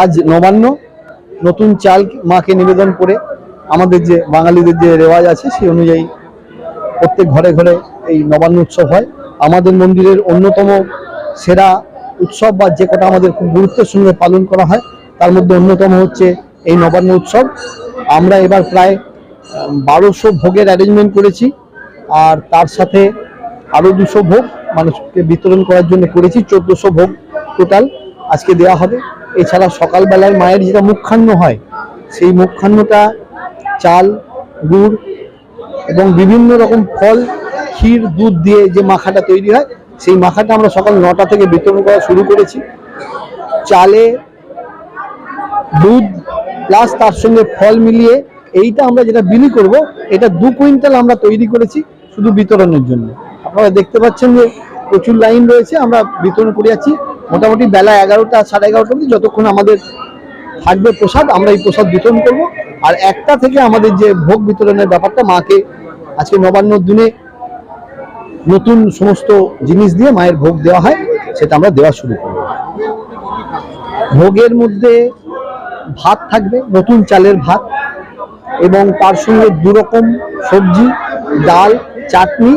আজ নবান্ন নতুন চাল মাকে নিবেদন করে আমাদের যে বাঙালিদের যে রেওয়াজ আছে সেই অনুযায়ী প্রত্যেক ঘরে ঘরে এই নবান্ন উৎসব হয়। আমাদের মন্দিরের অন্যতম সেরা উৎসব বা যে কটা আমাদের খুব গুরুত্বের সঙ্গে পালন করা হয় তার মধ্যে অন্যতম হচ্ছে এই নবান্ন উৎসব। আমরা এবার প্রায় 1200 ভোগের অ্যারেঞ্জমেন্ট করেছি, আর তার সাথে আরও 200 ভোগ মানুষকে বিতরণ করার জন্য করেছি। 1400 ভোগ টোটাল আজকে দেওয়া হবে। এছাড়া সকালবেলায় মায়ের যেটা মুখখান্ন হয় সেই মুখখান্নটা চাল, গুড় এবং বিভিন্ন রকম ফল, ক্ষীর, দুধ দিয়ে যে মাখাটা তৈরি হয় সেই মাখাটা আমরা সকাল 9টা থেকে বিতরণ করা শুরু করেছি। চালে দুধ প্লাস তার সঙ্গে ফল মিলিয়ে এইটা আমরা যেটা বিলি করব এটা 2 কুইন্টাল আমরা তৈরি করেছি শুধু বিতরণের জন্য। আপনারা দেখতে পাচ্ছেন যে প্রচুর লাইন রয়েছে। আমরা বিতরণ করে যাচ্ছি মোটামুটি বেলা 11টা 11:30 অবধি, যতক্ষণ আমাদের থাকবে প্রসাদ আমরা এই প্রসাদ বিতরণ করব। আর 1টা থেকে আমাদের যে ভোগ বিতরণের ব্যাপারটা, মাকে আজকে নবান্নর দিনে নতুন সমস্ত জিনিস দিয়ে মায়ের ভোগ দেওয়া হয়, সেটা আমরা দেওয়া শুরু করব। ভোগের মধ্যে ভাত থাকবে, নতুন চালের ভাত, এবং তার সঙ্গে 2 রকম সবজি, ডাল, চাটনি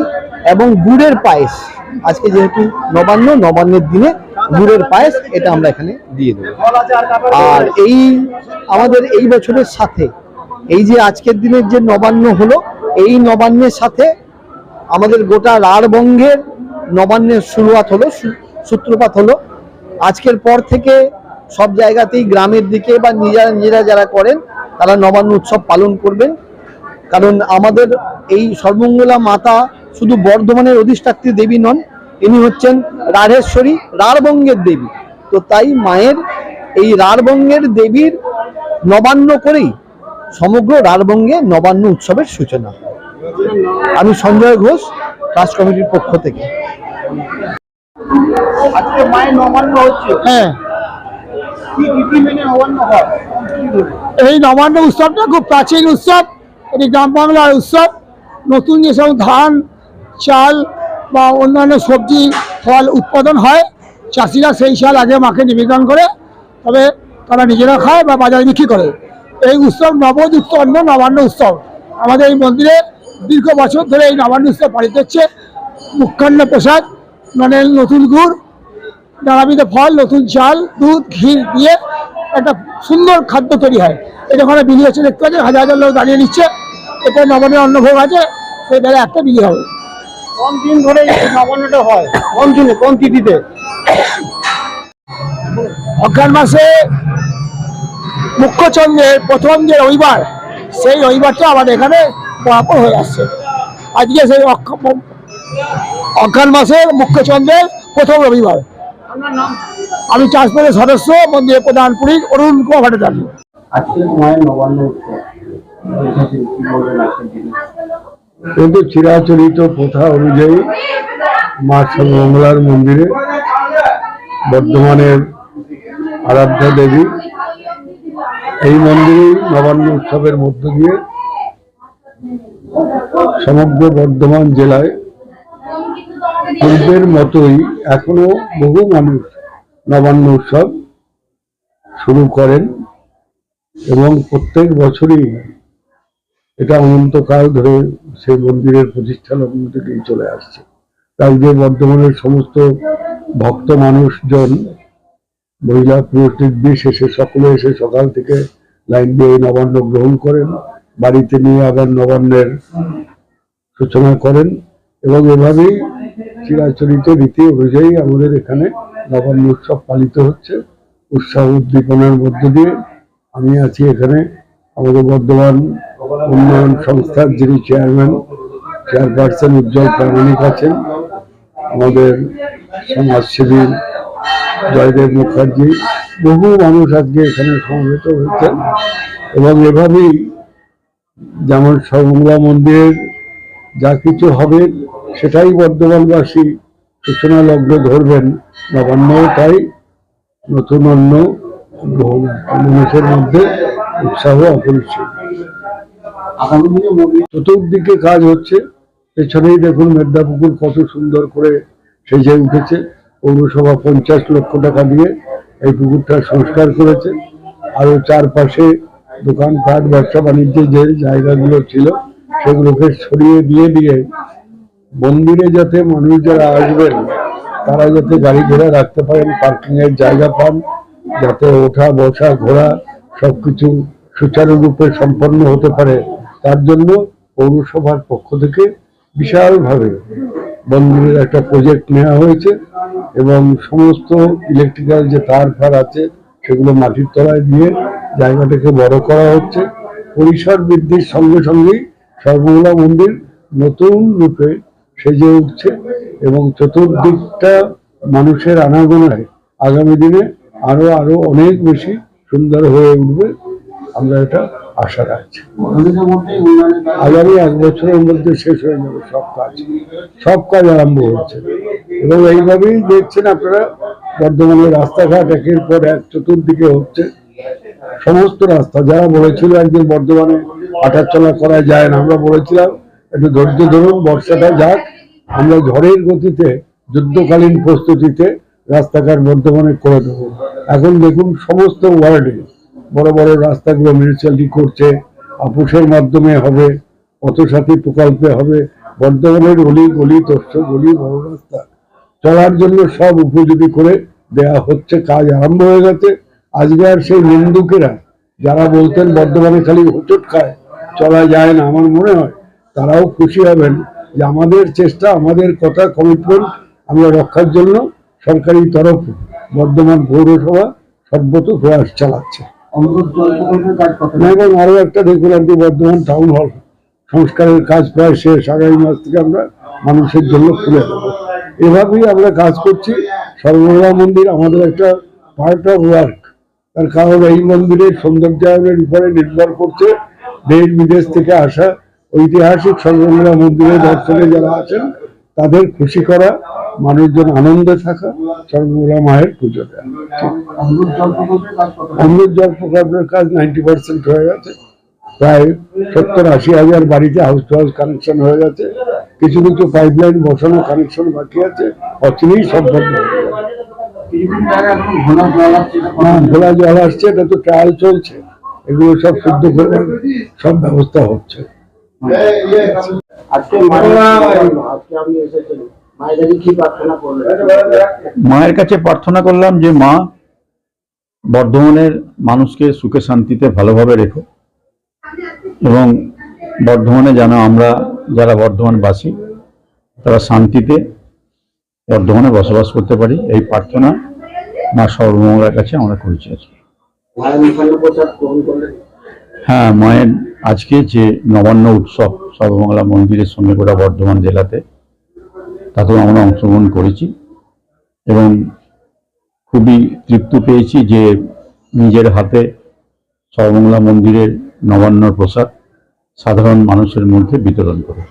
এবং গুড়ের পায়েস। আজকে যেহেতু নবান্নের দিনে গুড়ের পায়েস এটা আমরা এখানে দিয়ে দেবো। আর এই আমাদের এই বছরের সাথে এই যে আজকের দিনের যে নবান্ন হলো, এই নবান্নের সাথে আমাদের গোটা রাঢ়বঙ্গের নবান্নের শুরুয়াত হলো, সূত্রপাত হলো। আজকের পর থেকে সব জায়গাতেই গ্রামের দিকে বা নিজেরা যারা করেন তারা নবান্ন উৎসব পালন করবেন। কারণ আমাদের এই সর্বমঙ্গলা মাতা শুধু বর্ধমানের অধিষ্ঠাত্রী দেবী নন, ইনি হচ্ছেন রাঢ়েশ্বরী, রাঢ়বঙ্গের দেবী। তো তাই মায়ের এই রাঢ়বঙ্গের দেবীর নবান্ন করেই সমগ্র রাঢ়বঙ্গে নবান্ন উৎসবের সূচনা। আমি সঞ্জয় ঘোষ, ট্রাস্ট কমিটির পক্ষ থেকে। আজকে মায়ের নবান্ন হচ্ছে। হ্যাঁ, এই নবান্ন উৎসবটা খুব প্রাচীন উৎসব। এটি গ্রাম বাংলার উৎসব। নতুন যেসব ধান, চাল বা অন্যান্য সবজি ফল উৎপাদন হয়, চাষিরা সেই চাল আগে মাকে নিবেদন করে, তবে তারা নিজেরা খায় বা বাজারে বিক্রি করে। এই উৎসব নবযুক্ত অন্ন নবান্ন উৎসব। আমাদের এই মন্দিরে দীর্ঘ বছর ধরে এই নবান্ন উৎসব পালিত হচ্ছে। মুখখান্ন প্রসাদ মানে নতুন গুড়, নানাবিধ ফল, নতুন চাল, দুধ, ঘি দিয়ে একটা সুন্দর খাদ্য তৈরি হয়। এটা ওখানে বিলি হচ্ছে, দেখতে পাচ্ছেন হাজার হাজার লোক দাঁড়িয়ে নিচ্ছে। এটা নবান্নের অন্নভোগ আছে, সেই বেলা একটা বিলি হবে। কোন দিন ধরে এই নবান্নটা হয়? কোন দিনে, কোন তিথিতে? অজ্ঞান মাসে মুখ্যচন্দ্রের প্রথম যে রবিবার, সেই রবিবারটা আমাদের এখানে পরাপর হয়ে আসছে। আজকে সেই অজ্ঞান মাসের মুখ্যচন্দ্রের প্রথম রবিবার। আমি ট্রান্সপোর্টের সদস্য, মন্দিরের প্রধান পুরোহিত অরুণ কুমার ভট্টাচার্য। কিন্তু চিরাচরিত প্রথা অনুযায়ী মা সর্বমঙ্গলার মন্দিরে বর্ধমানের আরাধ্যা দেবী, এই মন্দিরে নবান্ন উৎসবের মধ্য দিয়ে সমগ্র বর্ধমান জেলায় পূর্বের মতোই এখনো বহু মানুষ নবান্ন উৎসব শুরু করেন এবং প্রত্যেক বছরই এটা অনন্তকাল ধরে সেই মন্দিরের প্রতিষ্ঠা লগ্ন থেকেই চলে আসছে। তাই যে বর্ধমানের সমস্ত ভক্ত মানুষজন, মহিলা পুরুষ নির্বিশেষে সকলে এসে সকাল থেকে লাইন দিয়ে নবান্ন গ্রহণ করেন, বাড়িতে নিয়ে আবার নবান্নের সূচনা করেন এবং এভাবেই চিরাচরিত রীতি অনুযায়ী আমাদের এখানে নবান্ন উৎসব পালিত হচ্ছে উৎসাহ উদ্দীপনার মধ্য দিয়ে। আমি আছি এখানে আমাদের বর্ধমান উন্নয়ন সংস্থার যিনি চেয়ারপারসন উজ্জ্বল প্রামাণিক আছেন, আমাদের সমাজসেবী জয়দেব মুখার্জি, বহু মানুষ আজকে এখানে সমবেত হয়েছেন। এবং এভাবেই যেমন সর্বমঙ্গলা মন্দিরের যা কিছু হবে সেটাই বর্ধমানবাসী সূচনা লগ্ন ধরবেন, নবান্ন তাই নতুন অন্ন গ্রহণ মানুষের মধ্যে উৎসাহ অপরিসীম। চতুর্দিকে কাজ হচ্ছে, পেছনেই দেখুন মেদিনীপুর কত সুন্দর করে সেজে উঠেছে। পৌরসভা 50 লক্ষ টাকা দিয়ে এই পুকুরটা সংস্কার করেছে। আরো চারপাশে দোকানপাট ব্যবসা বাণিজ্যের যে জায়গাগুলো ছিল সেগুলোকে সরিয়ে দিয়ে মন্দিরে যাতে মানুষ যারা আসবেন তারা যাতে গাড়ি ঘোড়া রাখতে পারেন, পার্কিং এর জায়গা পান, যাতে ওঠা বসা ঘোরা সবকিছু সুচারুরূপে সম্পন্ন হতে পারে, তার জন্য পৌরসভার পক্ষ থেকে বিশালভাবে মন্দিরের একটা প্রজেক্ট নেওয়া হয়েছে এবং সমস্ত ইলেকট্রিক্যাল যে তার ফার আছে সেগুলো মাটির তলায় দিয়ে জায়গাটাকে বড় করা হচ্ছে। পরিসর বৃদ্ধির সঙ্গে সঙ্গেই সর্বমঙ্গলা মন্দির নতুন রূপে সেজে উঠছে এবং চতুর্দিকটা মানুষের আনাগোনায় আগামী দিনে আরো অনেক বেশি সুন্দর হয়ে উঠবে, আমরা এটা আশা রাখছি। আগামী 1 বছরের মধ্যে শেষ হয়ে যাবে সব কাজ আরম্ভ হচ্ছে এবং এইভাবেই দেখছেন আপনারা বর্ধমানের রাস্তাঘাট একের পর এক চতুর্দিকে হচ্ছে। সমস্ত রাস্তা যারা বলেছিল একদিন বর্ধমানে হাঁটাচলা করা যায় না, আমরা বলেছিলাম একটু ধৈর্য ধরুন, বর্ষাটা যাক, আমরা ঝড়ের গতিতে যুদ্ধকালীন প্রস্তুতিতে রাস্তাঘাট বর্ধমানে করে দেবো। এখন দেখুন সমস্ত ওয়ার্ডে বড় বড় রাস্তাগুলো মিউনিসিপ্যালিটি করছে, আপুসের মাধ্যমে হবে, পথসাথী প্রকল্পে হবে, বর্ধমানের অলি গলি তস্য গলি বড় রাস্তা চলার জন্য সব উপযোগী করে দেয়া হচ্ছে, কাজ আরম্ভ হয়ে গেছে। আজকে আর সেই নিন্দুকেরা যারা বলতেন বর্ধমানে খালি হোঁচট খায় চলা যায় না, আমার মনে হয় তারাও খুশি হবেন যে আমাদের চেষ্টা, আমাদের কথা, কমিটমেন্ট আমরা রক্ষার জন্য সরকারি তরফ বর্ধমান পৌরসভা সর্বত প্রয়াস চালাচ্ছে। এবং আরো একটা দেখুন আর কি, বর্ধমান টাউন হল সংস্কারের কাজ প্রায় শেষ, আগামী মাস থেকে আমরা মানুষের জন্য খুলে দেবো। এভাবেই আমরা কাজ করছি। সর্বমঙ্গলা মন্দির আমাদের একটা পার্ট অফ ওয়ার্ক, তার কারণ এই মন্দিরের সৌন্দর্যায়নের উপরে নির্ভর করছে দেশ বিদেশ থেকে আসা ঐতিহাসিক সর্বমঙ্গলা মন্দিরের দর্শনে যারা আছেন তাদের খুশি করা, মানুষজন আনন্দে থাকা, সর্বমঙ্গলা মায়ের পুজো দেওয়া। অমৃত জল প্রকল্পের কাজ 90% হয়ে গেছে, প্রায় 70-80 হাজার বাড়িতে হাউস টু হাউস কানেকশন হয়ে গেছে, কিছু কিছু পাইপলাইন বসানো কানেকশন বাকি আছে, অচিরেই সম্পন্ন হয়ে যাবে। ঘোলা জল আসছে, এটা তো ট্রায়াল চলছে, এগুলো সব শুদ্ধ করে সব ব্যবস্থা হচ্ছে। মায়ের কাছে প্রার্থনা করলাম যে মা বর্ধমানের মানুষকে সুখে শান্তিতে ভালোভাবে রেখো এবং বর্ধমানে যেন আমরা যারা বর্ধমানবাসী তারা শান্তিতে বর্ধমানে বসবাস করতে পারি, এই প্রার্থনা মা সর্বমঙ্গলার কাছে আমরা করেছি। হ্যাঁ, মায়ের আজকে যে নবান্ন উৎসব সর্বমঙ্গলা মন্দিরের সঙ্গে গোটা বর্ধমান জেলাতে, তাতেও আমরা অংশগ্রহণ করেছি এবং খুবই তৃপ্তি পেয়েছি যে নিজের হাতে সর্বমঙ্গলা মন্দিরের নবান্নর প্রসাদ সাধারণ মানুষের মধ্যে বিতরণ করে।